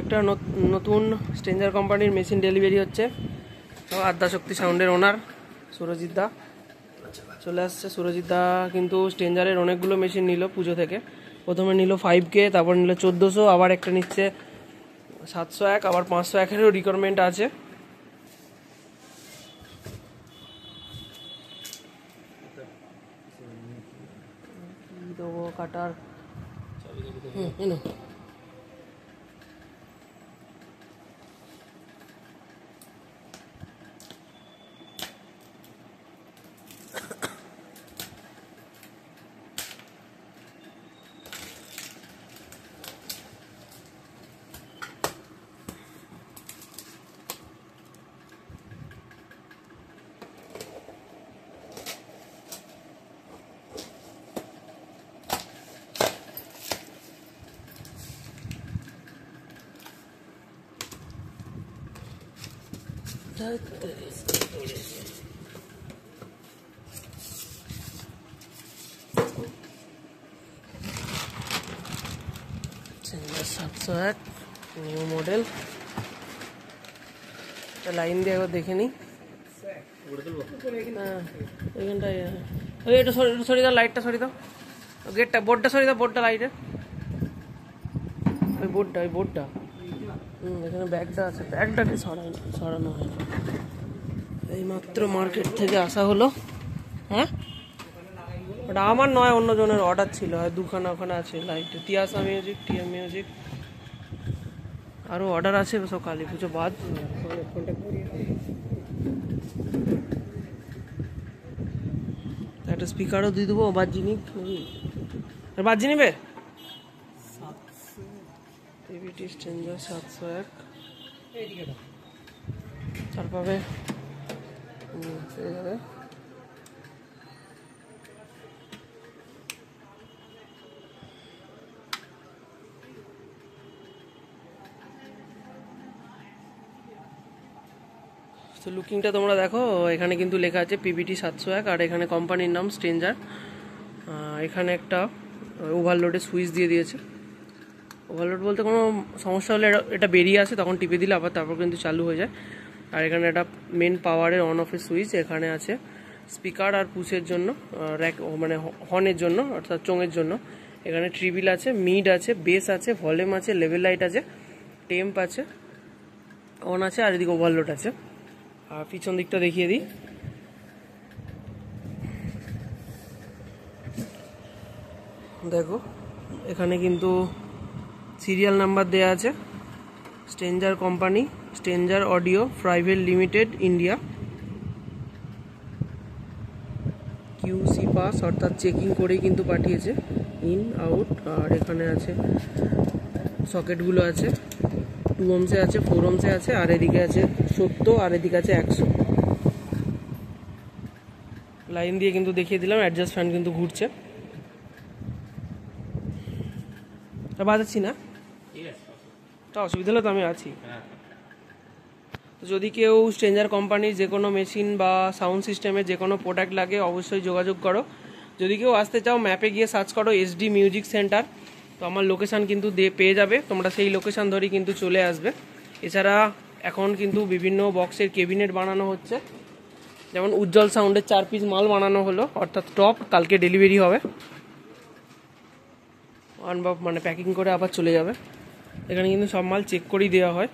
একটা নতুন স্ট্রেঞ্জার কোম্পানির মেশিন ডেলিভারি হচ্ছে। তো আদ্যাশক্তি সাউন্ডের ওনার সুরজিৎ দা চলে আসছে। সুরজিৎ দা কিন্তু স্ট্রেঞ্জারের অনেকগুলো মেশিন নিল পুজো থেকে। প্রথমে নিল 5K, তারপর নিল 1400, আবার একটা নিচ্ছে 701, আবার 501-এরও রিকোয়ারমেন্ট আছে। দেবো কাটার স্ট্রেঞ্জার 701 নিউ মডেল। লাইন দিয়ে একবার দেখে নিই। হ্যাঁ ওইখানটায় এটা সরিয়ে দাও, লাইটটা সরিয়ে দাও, গেটটা বোর্ডটা সরিয়ে দাও, বোর্ডটা লাইটের ওই বোর্ডটা এখানে ব্যাগটা আছে, ব্যাগটাকে সরানো হয় না। এই মাত্র মার্কেট থেকে আসা হলো। হ্যাঁ ওটা আমার নয়, অন্য জনের অর্ডার ছিল। আর দুখানা ওখানে আছে লাইট, তিয়াসা মিউজিক, টিএম মিউজিক, আরও অর্ডার আছে সব কালী পুজো বাদ। একটা স্পিকারও দিয়ে দেবো বাহ্যিক, বাহ্যি নিবে টিভিটি স্ট্রেঞ্জার 701 চার পাবে পেয়ে যাবে। তো লুকিংটা তোমরা দেখো, এখানে কিন্তু লেখা আছে পিবিটি 701 আর এখানে কোম্পানির নাম স্ট্রেঞ্জার। এখানে একটা ওভারলোডের সুইচ দিয়ে দিয়েছে। ওভারলোড বলতে কোনো সমস্যা হলে এটা বেরিয়ে আসে, তখন টিপে দিলে আবার তারপর কিন্তু চালু হয়ে যায়। আর এখানে একটা মেন পাওয়ারের অন অফের সুইচ। এখানে আছে স্পিকার আর পুশের জন্য, র্যাক মানে হর্নের জন্য অর্থাৎ চোঙের জন্য। এখানে ট্রিবিল আছে, মিড আছে, বেস আছে, ভলিউম আছে, লেভেল লাইট আছে, টেম্প আছে, অন আছে, আর এদিকে ওভারলোড আছে। আর পিছন দিকটা দেখিয়ে দিই। দেখো এখানে কিন্তু সিরিয়াল নাম্বার দেয়া আছে, stranger company, stranger audio private limited India, QC pass অর্থাৎ চেকিং করেই কিন্তু পাঠিয়েছে, ইন আউট। আর এখানে আছে সকেটগুলো আছে, 2 ohms-এ আছে, 4 ohms-এ আছে, আর এদিকে আছে 70, আর এদিকে আছে 100। লাইন দিয়ে কিন্তু দেখিয়ে দিলাম। অ্যাডজাস্ট ফ্যান কিন্তু ঘুরছে, বাজাচ্ছি না, তা অসুবিধা হলে তো আমি আছি। তো যদি কেউ স্ট্রেঞ্জার কোম্পানির যে কোনো মেশিন বা সাউন্ড সিস্টেমের যে কোনো প্রোডাক্ট লাগে অবশ্যই যোগাযোগ করো। যদি কেউ আসতে চাও ম্যাপে গিয়ে সার্চ করো SD মিউজিক সেন্টার, তো আমার লোকেশান কিন্তু পেয়ে যাবে, তোমরা সেই লোকেশান ধরেই কিন্তু চলে আসবে। এছাড়া এখন কিন্তু বিভিন্ন বক্সের কেবিনেট বানানো হচ্ছে, যেমন উজ্জ্বল সাউন্ডের 4 পিস মাল বানানো হলো, অর্থাৎ টপ, কালকে ডেলিভারি হবে, মানে প্যাকিং করে আবার চলে যাবে। এখানে কিন্তু সব মাল চেক করেই দেওয়া হয়।